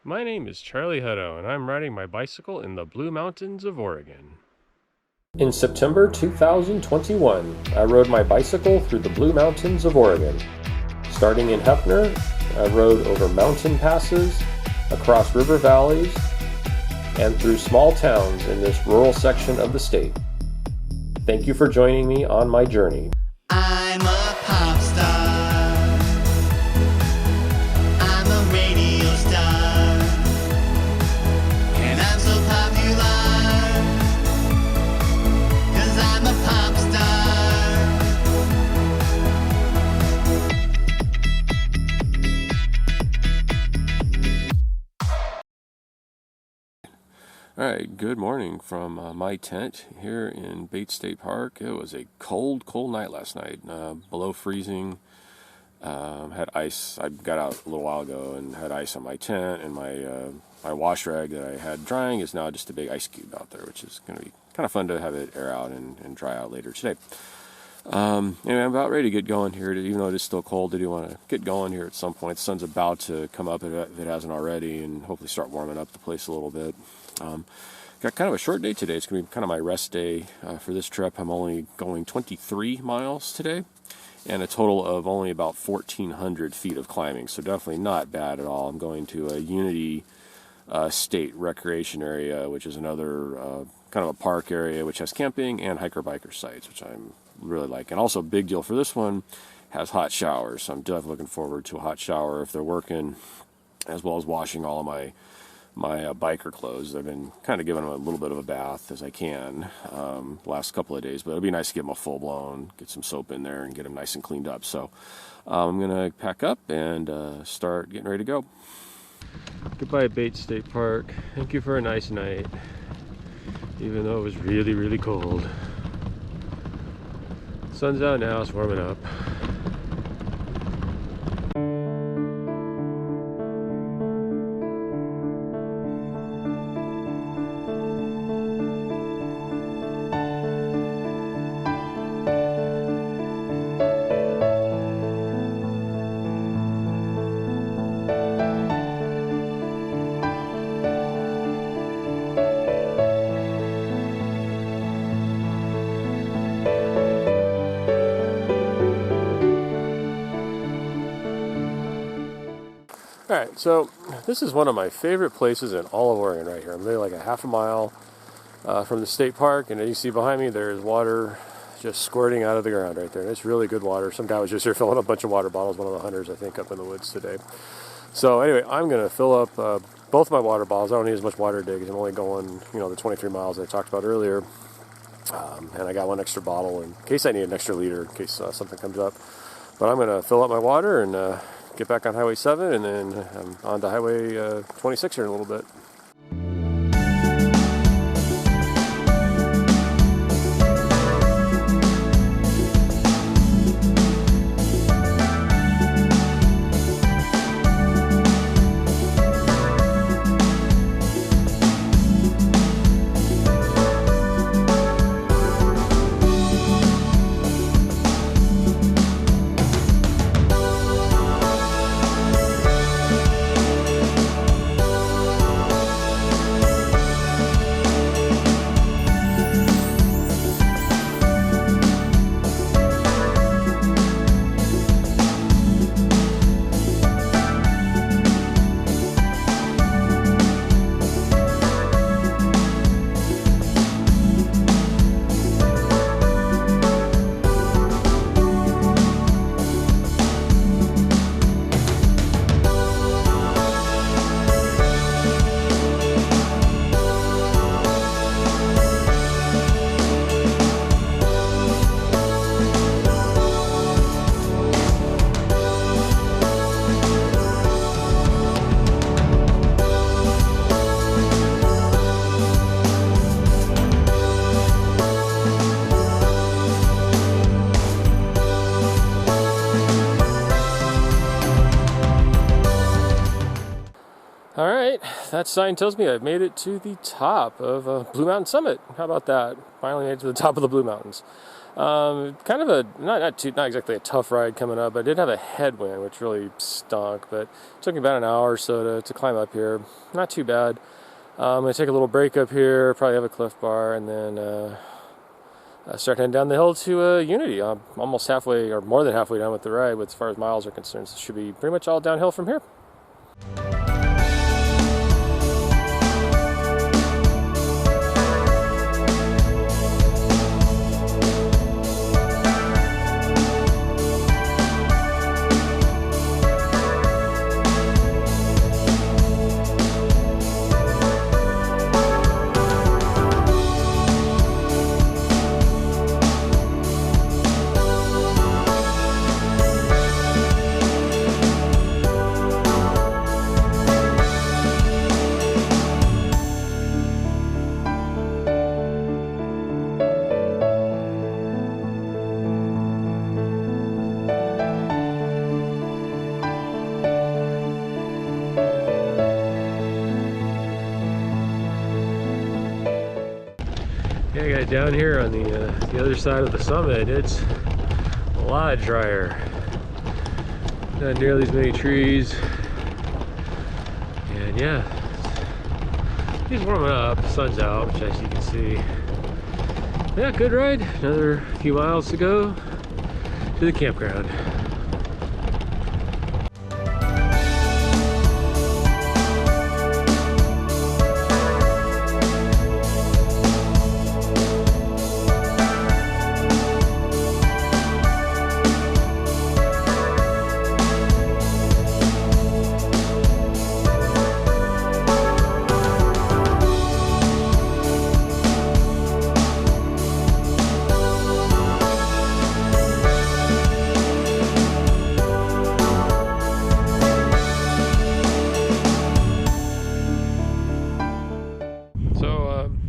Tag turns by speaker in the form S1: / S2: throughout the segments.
S1: My name is Charlie Hutto, and I'm riding my bicycle in the Blue Mountains of Oregon.
S2: In September 2021, I rode my bicycle through the Blue Mountains of Oregon. Starting in Hefner, I rode over mountain passes, across river valleys, and through small towns in this rural section of the state. Thank you for joining me on my journey.
S3: I'm a pop star. I'm a radio star. And I'm so popular 'cause I'm a pop star.
S4: Alright, good morning from my tent here in Bates State Park. It was a cold night last night, below freezing. Had ice. I got out a little while ago and had ice on my tent, and my wash rag that I had drying is now just a big ice cube out there, which is going to be kind of fun to have it air out and dry out later today. Anyway, I'm about ready to get going here. Even though it is still cold, I do want to get going here at some point. The sun's about to come up if it hasn't already, and hopefully start warming up the place a little bit. Got kind of a short day today. It's going to be kind of my rest day for this trip. I'm only going 23 miles today, and a total of only about 1,400 feet of climbing, so definitely not bad at all. I'm going to a Unity State Recreation Area, which is another kind of a park area which has camping and hiker-biker sites, which I'm really like. And also, big deal for this one, has hot showers, so I'm definitely looking forward to a hot shower if they're working, as well as washing all of my biker clothes. I've been kind of giving them a little bit of a bath as I can last couple of days, but it'd be nice to get them a full blown, get some soap in there and get them nice and cleaned up. So I'm gonna pack up and start getting ready to go.
S1: Goodbye, Bates State Park. Thank you for a nice night, even though it was really, really cold. Sun's out now, it's warming up. Alright, so this is one of my favorite places in all of Oregon right here. I'm really like a half a mile from the state park, and as you see behind me, there's water just squirting out of the ground right there. And it's really good water. Some guy was just here filling up a bunch of water bottles, one of the hunters, I think, up in the woods today. So anyway, I'm going to fill up both my water bottles. I don't need as much water today because I'm only going, the 23 miles I talked about earlier. And I got one extra bottle in case I need an extra liter in case something comes up. But I'm going to fill up my water and get back on Highway 7 and then on to Highway 26 here in a little bit. Alright, that sign tells me I've made it to the top of Blue Mountain Summit. How about that? Finally made it to the top of the Blue Mountains. Kind of a not exactly a tough ride coming up, but I did have a headwind, which really stunk. But it took me about an hour or so to climb up here. Not too bad. I'm gonna take a little break up here, probably have a Cliff Bar, and then start heading down the hill to Unity. I'm almost halfway, or more than halfway done with the ride, as far as miles are concerned. So it should be pretty much all downhill from here. Yeah, guys, down here on the other side of the summit, it's a lot drier. Not nearly as many trees, and yeah, it's warming up. The sun's out, which as you can see. Yeah, good ride. Another few miles to go to the campground.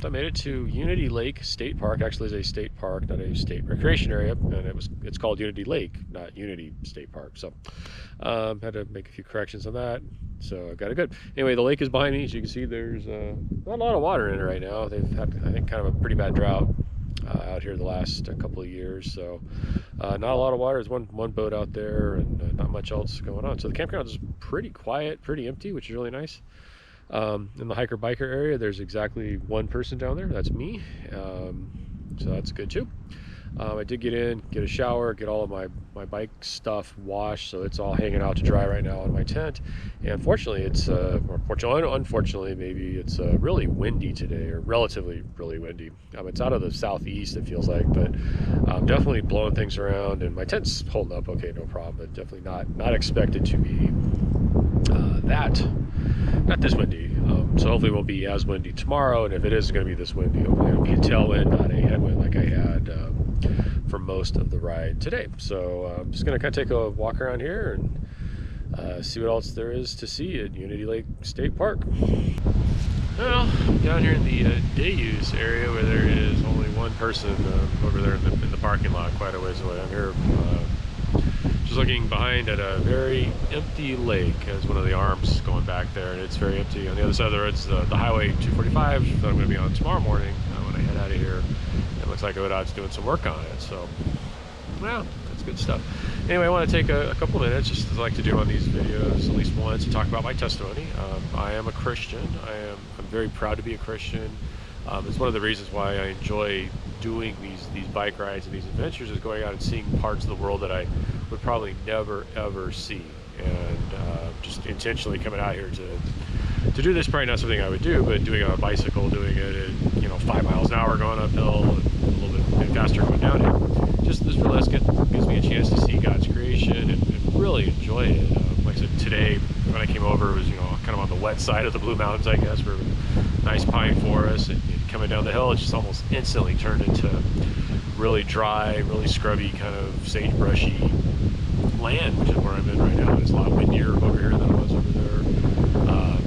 S1: I made it to Unity Lake State Park. Actually, it's a state park, not a state recreation area, and it's called Unity Lake, not Unity State Park. So had to make a few corrections on that, so I got it good. Anyway, the lake is behind me. As you can see, there's not a lot of water in it right now. They've had, I think, kind of a pretty bad drought out here the last couple of years, so not a lot of water. There's one boat out there, and not much else going on. So the campground is pretty quiet, pretty empty, which is really nice. In the hiker biker area, there's exactly one person down there. That's me. So that's good too. I did get in, get a shower, get all of my bike stuff washed, so it's all hanging out to dry right now in my tent. And fortunately, unfortunately, maybe it's really windy today, or relatively really windy. It's out of the southeast, it feels like, but definitely blowing things around. And my tent's holding up okay, no problem, but definitely not expected to be not this windy. So hopefully it won't be as windy tomorrow, and if it is going to be this windy, hopefully it'll be a tailwind, not a headwind like I had for most of the ride today. So I'm just going to kind of take a walk around here and see what else there is to see at Unity Lake State Park. Well, down here in the day use area, where there is only one person over there in the parking lot, quite a ways away. I'm here just looking behind at a very empty lake. As one of the arms going back there, and it's very empty. On the other side of the road is the Highway 245 that I'm going to be on tomorrow morning when I head out of here. It looks like ODOT's doing some work on it, so well, that's good stuff. Anyway, I want to take a couple minutes, just as I like to do on these videos, at least once, to talk about my testimony. I am a Christian. I'm very proud to be a Christian. It's one of the reasons why I enjoy doing these bike rides and these adventures, is going out and seeing parts of the world that I would probably never ever see, and just intentionally coming out here to do this. Probably not something I would do, but doing it on a bicycle, doing it at 5 miles an hour going uphill, and a little bit faster going downhill. Just this really gives me a chance to see God's creation and really enjoy it. Like I said, today when I came over, it was kind of on the wet side of the Blue Mountains, I guess, where nice pine forest, and coming down the hill, it just almost instantly turned into really dry, really scrubby, kind of sagebrushy land, which is where I'm in right now. It's a lot windier over here than it was over there.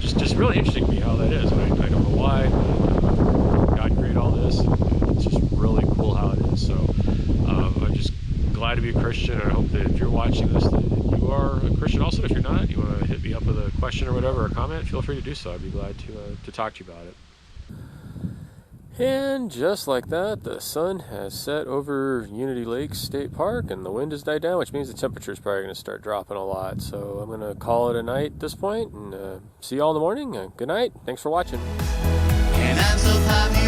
S1: Just really interesting to me how that is. And I don't know why, but God created all this, and it's just really cool how it is. So I'm just glad to be a Christian, and I hope that if you're watching this, that you are a Christian also. If you're not, you want to hit me up with a question or whatever, or a comment, feel free to do so. I'd be glad to talk to you about it. And just like that, the sun has set over Unity Lakes State Park and the wind has died down, which means the temperature is probably going to start dropping a lot. So I'm going to call it a night at this point and see you all in the morning. Good night. Thanks for watching.
S3: And I'm so popular.